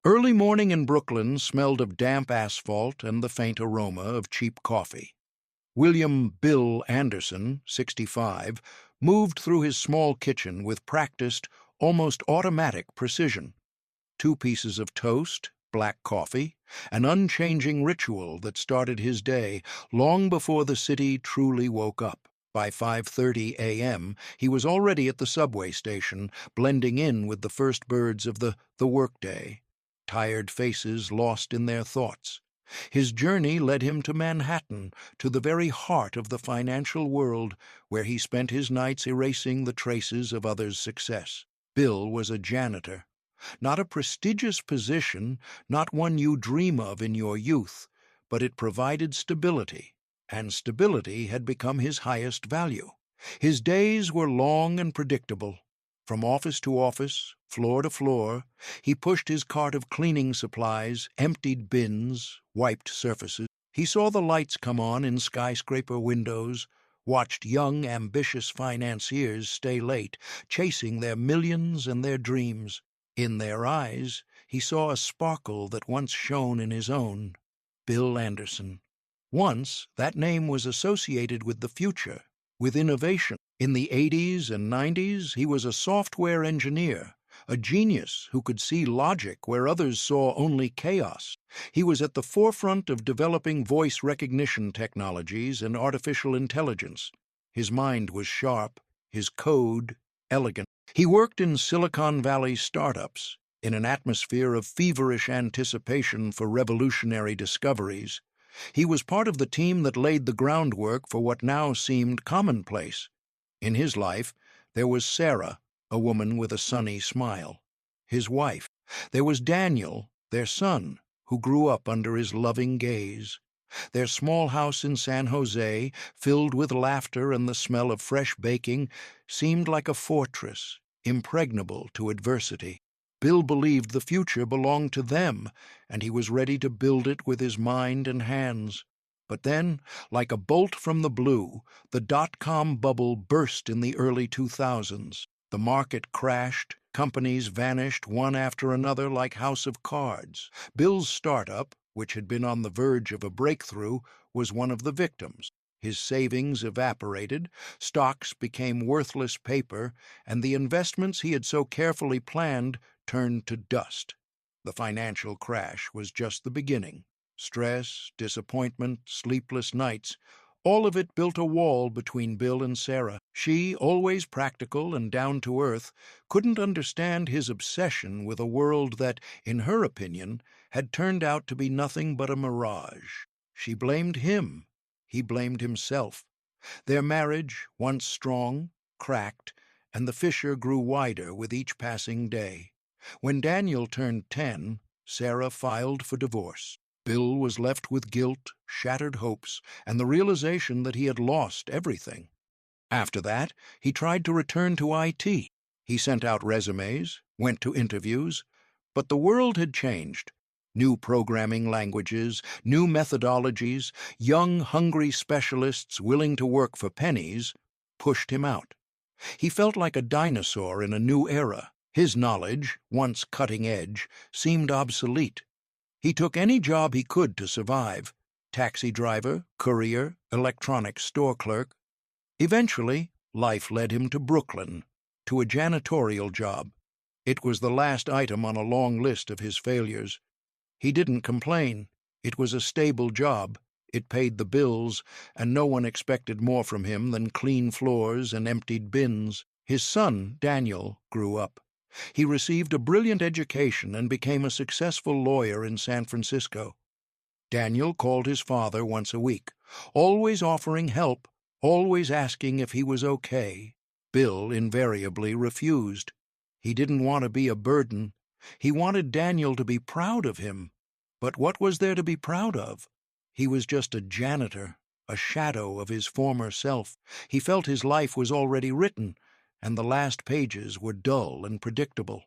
Early morning in Brooklyn smelled of damp asphalt and the faint aroma of cheap coffee. William "Bill" Anderson, 65, moved through his small kitchen with practiced, almost automatic precision. 2 pieces of toast, black coffee, an unchanging ritual that started his day long before the city truly woke up. By 5:30 a.m., he was already at the subway station, blending in with the first birds of the workday, tired faces lost in their thoughts. His journey led him to Manhattan, to the very heart of the financial world, where he spent his nights erasing the traces of others' success. Bill was a janitor. Not a prestigious position, not one you dream of in your youth, but it provided stability, and stability had become his highest value. His days were long and predictable. From office to office, floor to floor, he pushed his cart of cleaning supplies, emptied bins, wiped surfaces. He saw the lights come on in skyscraper windows, watched young, ambitious financiers stay late, chasing their millions and their dreams. In their eyes, he saw a sparkle that once shone in his own. Bill Anderson. Once, that name was associated with the future, with innovation. In the 80s and 90s, he was a software engineer, a genius who could see logic where others saw only chaos. He was at the forefront of developing voice recognition technologies and artificial intelligence. His mind was sharp, his code elegant. He worked in Silicon Valley startups, in an atmosphere of feverish anticipation for revolutionary discoveries. He was part of the team that laid the groundwork for what now seemed commonplace. In his life, there was Sarah, a woman with a sunny smile, his wife. There was Daniel, their son, who grew up under his loving gaze. Their small house in San Jose, filled with laughter and the smell of fresh baking, seemed like a fortress, impregnable to adversity. Bill believed the future belonged to them, and he was ready to build it with his mind and hands. But then, like a bolt from the blue, the dot-com bubble burst in the early 2000s. The market crashed, companies vanished one after another like house of cards. Bill's startup, which had been on the verge of a breakthrough, was one of the victims. His savings evaporated, stocks became worthless paper, and the investments he had so carefully planned turned to dust. The financial crash was just the beginning. Stress, disappointment, sleepless nights, all of it built a wall between Bill and Sarah. She, always practical and down to earth, couldn't understand his obsession with a world that, in her opinion, had turned out to be nothing but a mirage. She blamed him. He blamed himself. Their marriage, once strong, cracked, and the fissure grew wider with each passing day. When Daniel turned 10, Sarah filed for divorce. Bill was left with guilt, shattered hopes, and the realization that he had lost everything. After that, he tried to return to IT. He sent out resumes, went to interviews, but the world had changed. New programming languages, new methodologies, young, hungry specialists willing to work for pennies, pushed him out. He felt like a dinosaur in a new era. His knowledge, once cutting edge, seemed obsolete. He took any job he could to survive: taxi driver, courier, electronic store clerk. Eventually, life led him to Brooklyn, to a janitorial job. It was the last item on a long list of his failures. He didn't complain. It was a stable job. It paid the bills, and no one expected more from him than clean floors and emptied bins. His son, Daniel, grew up. He received a brilliant education and became a successful lawyer in San Francisco. Daniel called his father once a week, always offering help, always asking if he was okay. Bill invariably refused. He didn't want to be a burden. He wanted Daniel to be proud of him. But what was there to be proud of? He was just a janitor, a shadow of his former self. He felt his life was already written, and the last pages were dull and predictable.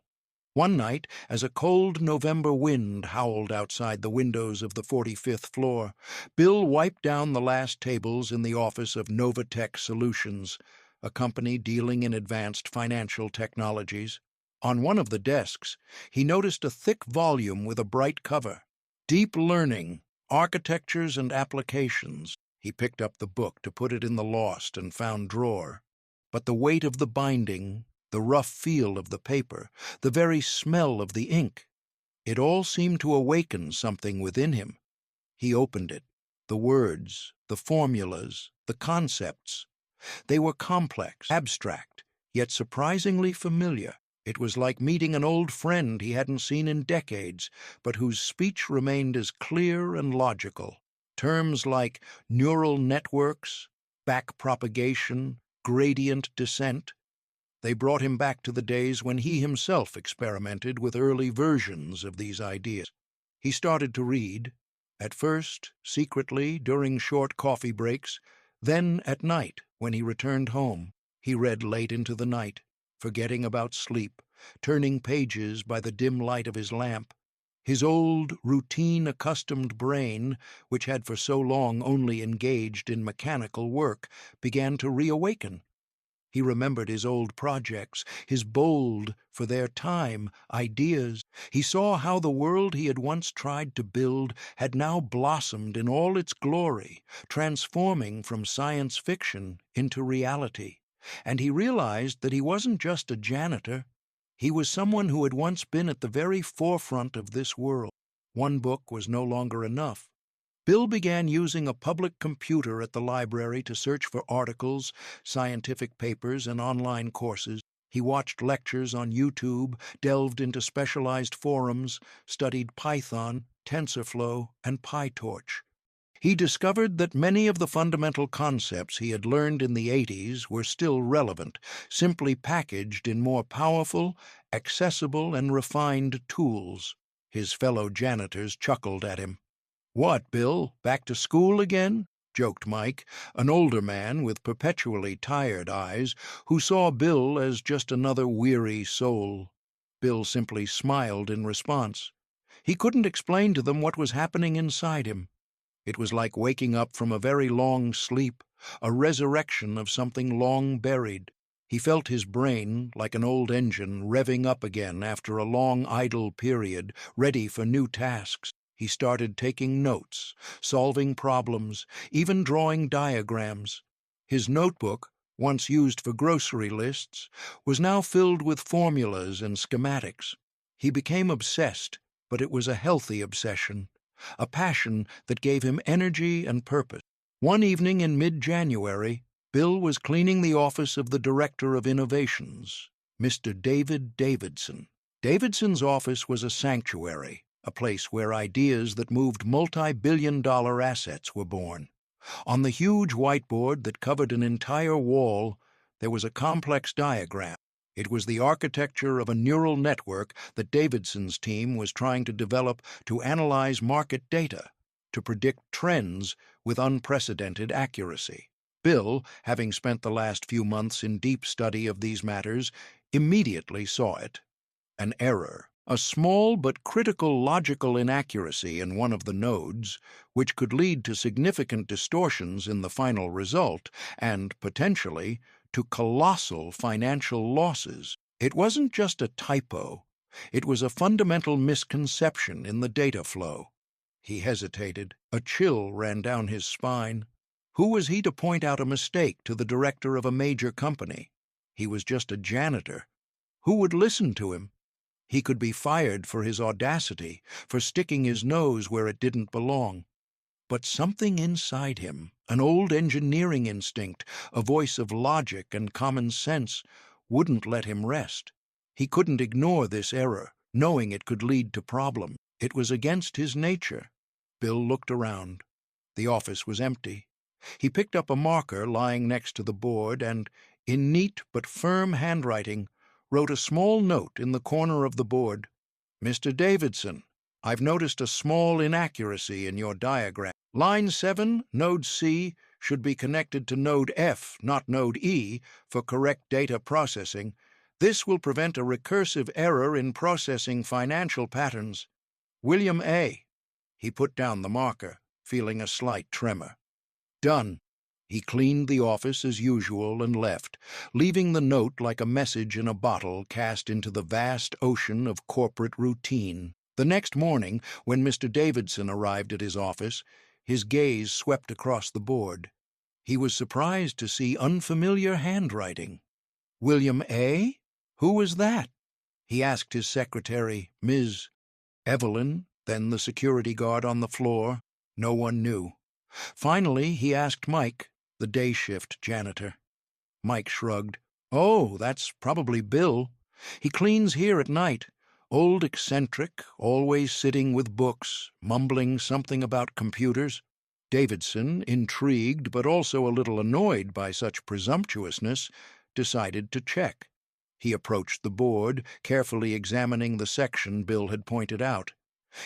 One night, as a cold November wind howled outside the windows of the 45th floor, Bill wiped down the last tables in the office of Novatech Solutions, a company dealing in advanced financial technologies. On one of the desks, he noticed a thick volume with a bright cover. Deep Learning, Architectures and Applications. He picked up the book to put it in the lost and found drawer. But the weight of the binding, the rough feel of the paper, the very smell of the ink, it all seemed to awaken something within him. He opened it. The words, the formulas, the concepts. They were complex, abstract, yet surprisingly familiar. It was like meeting an old friend he hadn't seen in decades, but whose speech remained as clear and logical. Terms like neural networks, backpropagation, gradient descent. They brought him back to the days when he himself experimented with early versions of these ideas. He started to read, at first secretly during short coffee breaks, then at night when he returned home. He read late into the night, forgetting about sleep, turning pages by the dim light of his lamp. His old, routine-accustomed brain, which had for so long only engaged in mechanical work, began to reawaken. He remembered his old projects, his bold, for their time, ideas. He saw how the world he had once tried to build had now blossomed in all its glory, transforming from science fiction into reality. And he realized that he wasn't just a janitor. He was someone who had once been at the very forefront of this world. One book was no longer enough. Bill began using a public computer at the library to search for articles, scientific papers, and online courses. He watched lectures on YouTube, delved into specialized forums, studied Python, TensorFlow, and PyTorch. He discovered that many of the fundamental concepts he had learned in the 80s were still relevant, simply packaged in more powerful, accessible, and refined tools. His fellow janitors chuckled at him. "What, Bill, back to school again?" joked Mike, an older man with perpetually tired eyes, who saw Bill as just another weary soul. Bill simply smiled in response. He couldn't explain to them what was happening inside him. It was like waking up from a very long sleep, a resurrection of something long buried. He felt his brain, like an old engine, revving up again after a long idle period, ready for new tasks. He started taking notes, solving problems, even drawing diagrams. His notebook, once used for grocery lists, was now filled with formulas and schematics. He became obsessed, but it was a healthy obsession, a passion that gave him energy and purpose. One evening in mid-January, Bill was cleaning the office of the Director of Innovations, Mr. David Davidson. Davidson's office was a sanctuary, a place where ideas that moved multi-billion-dollar assets were born. On the huge whiteboard that covered an entire wall, there was a complex diagram. It was the architecture of a neural network that Davidson's team was trying to develop to analyze market data, to predict trends with unprecedented accuracy. Bill, having spent the last few months in deep study of these matters, immediately saw it. An error. A small but critical logical inaccuracy in one of the nodes, which could lead to significant distortions in the final result and, potentially, to colossal financial losses. It wasn't just a typo. It was a fundamental misconception in the data flow. He hesitated. A chill ran down his spine. Who was he to point out a mistake to the director of a major company? He was just a janitor. Who would listen to him? He could be fired for his audacity, for sticking his nose where it didn't belong. But something inside him, an old engineering instinct, a voice of logic and common sense, wouldn't let him rest. He couldn't ignore this error, knowing it could lead to problems. It was against his nature. Bill looked around. The office was empty. He picked up a marker lying next to the board and, in neat but firm handwriting, wrote a small note in the corner of the board. "Mr. Davidson, I've noticed a small inaccuracy in your diagram. Line 7, node C, should be connected to node F, not node E, for correct data processing. This will prevent a recursive error in processing financial patterns. William A." He put down the marker, feeling a slight tremor. "Done." He cleaned the office as usual and left, leaving the note like a message in a bottle cast into the vast ocean of corporate routine. The next morning, when Mr. Davidson arrived at his office, his gaze swept across the board. He was surprised to see unfamiliar handwriting. William A.? Who was that? He asked his secretary, Ms. Evelyn, then the security guard on the floor. No one knew. Finally, he asked Mike, the day shift janitor. Mike shrugged. Oh, that's probably Bill. He cleans here at night. Old eccentric, always sitting with books, mumbling something about computers. Davidson, intrigued but also a little annoyed by such presumptuousness, decided to check. He approached the board, carefully examining the section Bill had pointed out.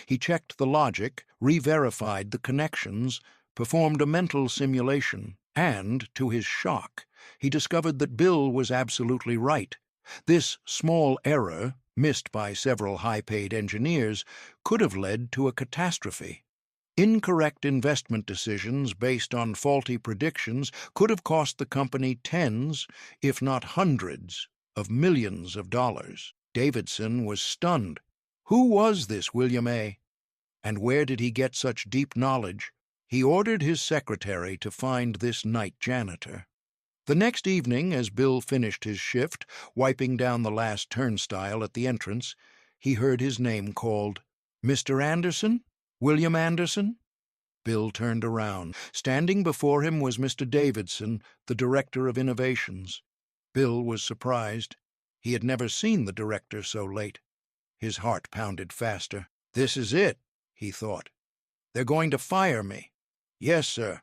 He checked the logic, re-verified the connections, performed a mental simulation, and, to his shock, he discovered that Bill was absolutely right. This small error, missed by several high-paid engineers, could have led to a catastrophe. Incorrect investment decisions based on faulty predictions could have cost the company tens, if not hundreds, of millions of dollars. Davidson was stunned. Who was this William A.? And where did he get such deep knowledge? He ordered his secretary to find this night janitor. The next evening, as Bill finished his shift, wiping down the last turnstile at the entrance, he heard his name called. Mr. Anderson? William Anderson? Bill turned around. Standing before him was Mr. Davidson, the director of innovations. Bill was surprised. He had never seen the director so late. His heart pounded faster. This is it, he thought. They're going to fire me. Yes, sir.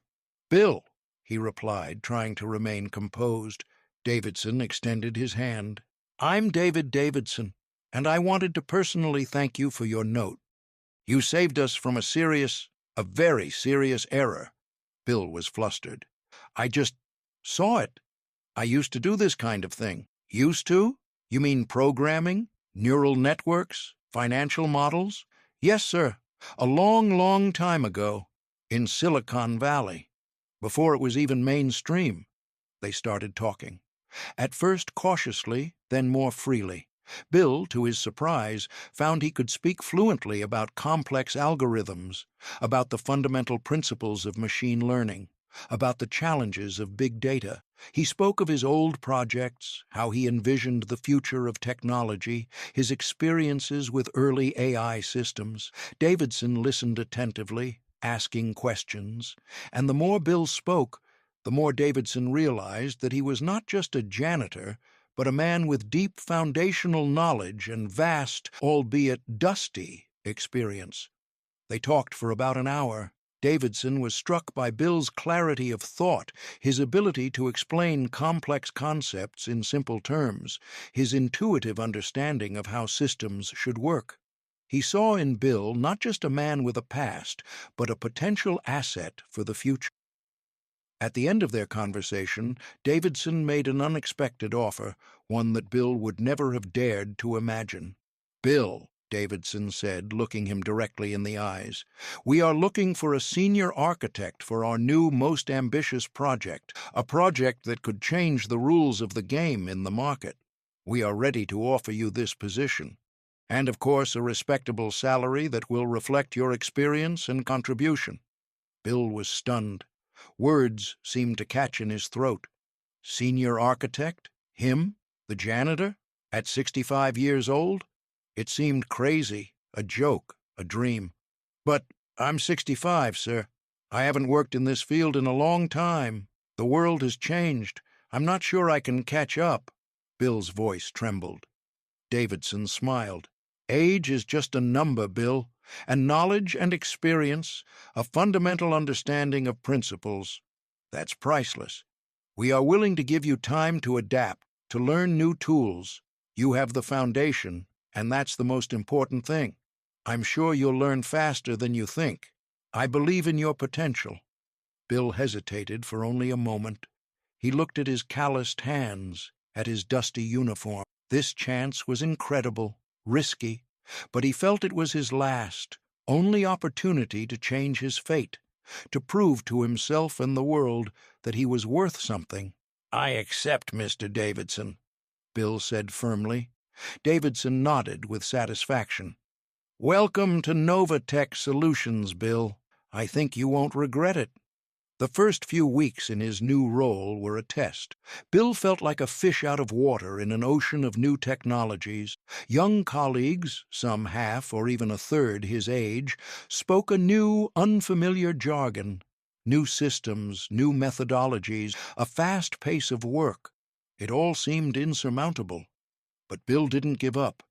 Bill, he replied, trying to remain composed. Davidson extended his hand. I'm David Davidson, and I wanted to personally thank you for your note. You saved us from a very serious error. Bill was flustered. I just saw it. I used to do this kind of thing. Used to? You mean programming? Neural networks? Financial models? Yes, sir. A long, long time ago. In Silicon Valley. Before it was even mainstream. They started talking. At first cautiously, then more freely. Bill, to his surprise, found he could speak fluently about complex algorithms, about the fundamental principles of machine learning, about the challenges of big data. He spoke of his old projects, how he envisioned the future of technology, his experiences with early AI systems. Davidson listened attentively, asking questions, and the more Bill spoke, the more Davidson realized that he was not just a janitor, but a man with deep foundational knowledge and vast, albeit dusty, experience. They talked for about an hour. Davidson was struck by Bill's clarity of thought, his ability to explain complex concepts in simple terms, his intuitive understanding of how systems should work. He saw in Bill not just a man with a past, but a potential asset for the future. At the end of their conversation, Davidson made an unexpected offer, one that Bill would never have dared to imagine. Bill, Davidson said, looking him directly in the eyes, we are looking for a senior architect for our new, most ambitious project, a project that could change the rules of the game in the market. We are ready to offer you this position. And, of course, a respectable salary that will reflect your experience and contribution. Bill was stunned. Words seemed to catch in his throat. Senior architect? Him? The janitor? At 65 years old? It seemed crazy, a joke, a dream. But I'm 65, sir. I haven't worked in this field in a long time. The world has changed. I'm not sure I can catch up. Bill's voice trembled. Davidson smiled. Age is just a number, Bill, and knowledge and experience, a fundamental understanding of principles, that's priceless. We are willing to give you time to adapt, to learn new tools. You have the foundation, and that's the most important thing. I'm sure you'll learn faster than you think. I believe in your potential. Bill hesitated for only a moment. He looked at his calloused hands, at his dusty uniform. This chance was incredible, risky, but he felt it was his last, only opportunity to change his fate. to prove to himself and the world that he was worth something. "I accept, Mr. Davidson," Bill said firmly. Davidson nodded with satisfaction. "Welcome to Novatech Solutions, Bill. I think you won't regret it." The first few weeks in his new role were a test. Bill felt like a fish out of water in an ocean of new technologies. Young colleagues, some half or even a third his age, spoke a new, unfamiliar jargon. New systems, new methodologies, a fast pace of work. It all seemed insurmountable. But Bill didn't give up.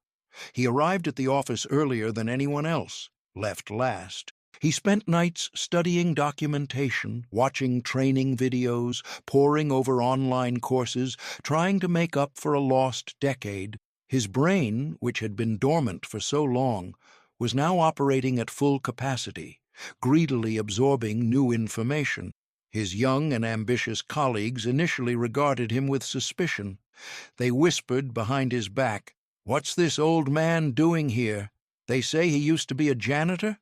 He arrived at the office earlier than anyone else, left last. He spent nights studying documentation, watching training videos, poring over online courses, trying to make up for a lost decade. His brain, which had been dormant for so long, was now operating at full capacity, greedily absorbing new information. His young and ambitious colleagues initially regarded him with suspicion. They whispered behind his back, "What's this old man doing here? They say he used to be a janitor?"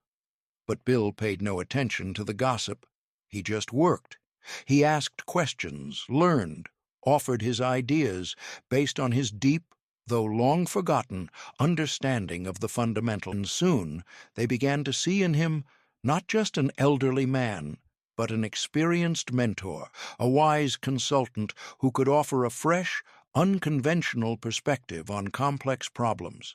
But Bill paid no attention to the gossip. He just worked. He asked questions, learned, offered his ideas based on his deep, though long-forgotten, understanding of the fundamentals. And soon they began to see in him not just an elderly man, but an experienced mentor, a wise consultant who could offer a fresh, unconventional perspective on complex problems.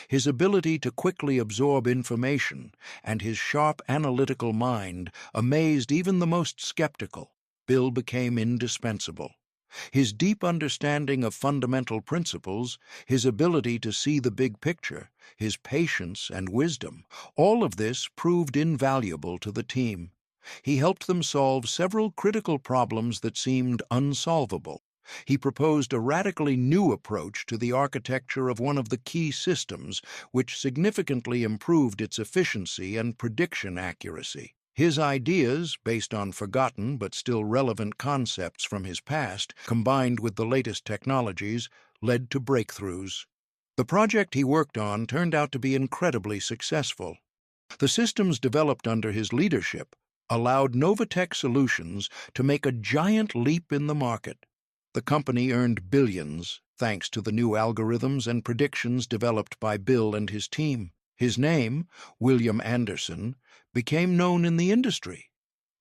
His ability to quickly absorb information and his sharp analytical mind amazed even the most skeptical. Bill became indispensable. His deep understanding of fundamental principles, his ability to see the big picture, his patience and wisdom, all of this proved invaluable to the team. He helped them solve several critical problems that seemed unsolvable. He proposed a radically new approach to the architecture of one of the key systems, which significantly improved its efficiency and prediction accuracy. His ideas, based on forgotten but still relevant concepts from his past, combined with the latest technologies, led to breakthroughs. The project he worked on turned out to be incredibly successful. The systems developed under his leadership allowed Novatech Solutions to make a giant leap in the market. The company earned billions thanks to the new algorithms and predictions developed by Bill and his team. His name, William Anderson, became known in the industry.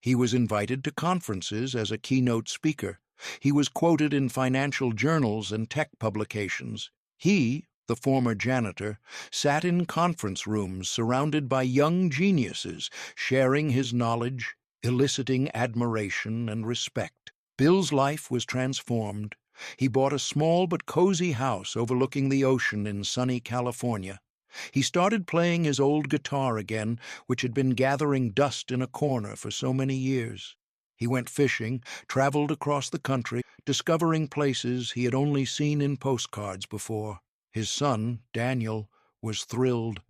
He was invited to conferences as a keynote speaker. He was quoted in financial journals and tech publications. He, the former janitor, sat in conference rooms surrounded by young geniuses, sharing his knowledge, eliciting admiration and respect. Bill's life was transformed. He bought a small but cozy house overlooking the ocean in sunny California. He started playing his old guitar again, which had been gathering dust in a corner for so many years. He went fishing, traveled across the country, discovering places he had only seen in postcards before. His son, Daniel, was thrilled.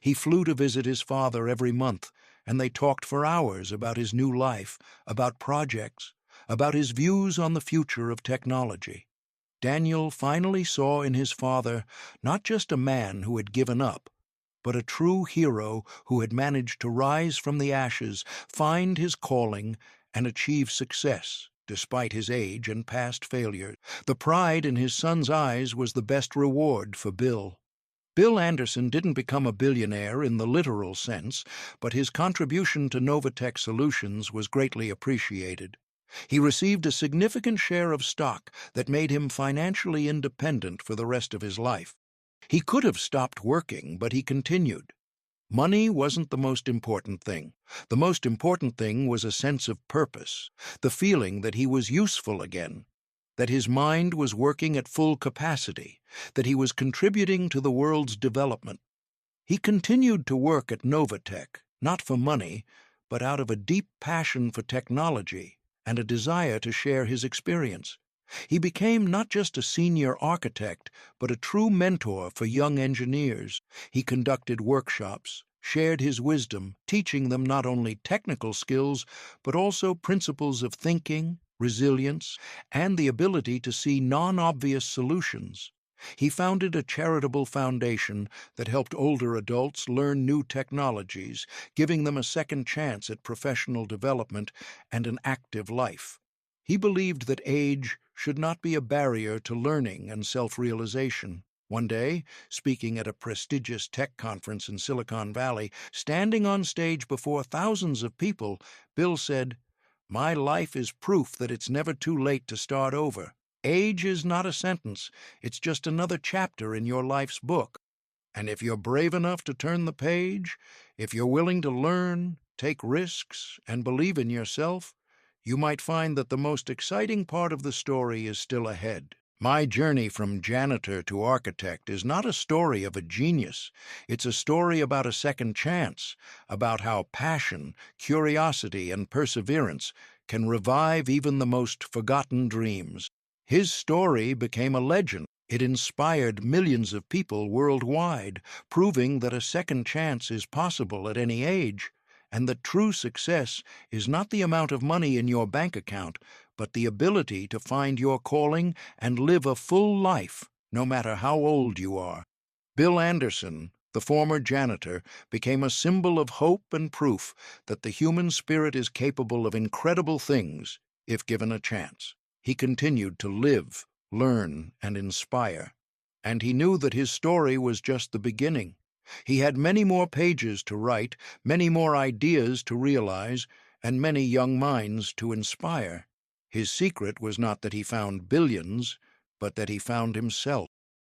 He flew to visit his father every month, and they talked for hours about his new life, about projects, about his views on the future of technology. Daniel finally saw in his father not just a man who had given up, but a true hero who had managed to rise from the ashes, find his calling, and achieve success despite his age and past failures. The pride in his son's eyes was the best reward for Bill. Bill Anderson didn't become a billionaire in the literal sense, but his contribution to Novatech Solutions was greatly appreciated. He received a significant share of stock that made him financially independent for the rest of his life. He could have stopped working, but he continued. Money wasn't the most important thing. The most important thing was a sense of purpose, the feeling that he was useful again, that his mind was working at full capacity, that he was contributing to the world's development. He continued to work at Novatech, not for money, but out of a deep passion for technology and a desire to share his experience. He became not just a senior architect, but a true mentor for young engineers. He conducted workshops, shared his wisdom, teaching them not only technical skills, but also principles of thinking, resilience, and the ability to see non-obvious solutions. He founded a charitable foundation that helped older adults learn new technologies, giving them a second chance at professional development and an active life. He believed that age should not be a barrier to learning and self-realization. One day, speaking at a prestigious tech conference in Silicon Valley, standing on stage before thousands of people, Bill said, "My life is proof that it's never too late to start over. Age is not a sentence, it's just another chapter in your life's book. And if you're brave enough to turn the page, if you're willing to learn, take risks, and believe in yourself, you might find that the most exciting part of the story is still ahead." My journey from janitor to architect is not a story of a genius. It's a story about a second chance, about how passion, curiosity, and perseverance can revive even the most forgotten dreams. His story became a legend. It inspired millions of people worldwide, proving that a second chance is possible at any age, and that true success is not the amount of money in your bank account, but the ability to find your calling and live a full life, no matter how old you are. Bill Anderson, the former janitor, became a symbol of hope and proof that the human spirit is capable of incredible things if given a chance. He continued to live, learn, and inspire. And he knew that his story was just the beginning. He had many more pages to write, many more ideas to realize, and many young minds to inspire. His secret was not that he found billions, but that he found himself.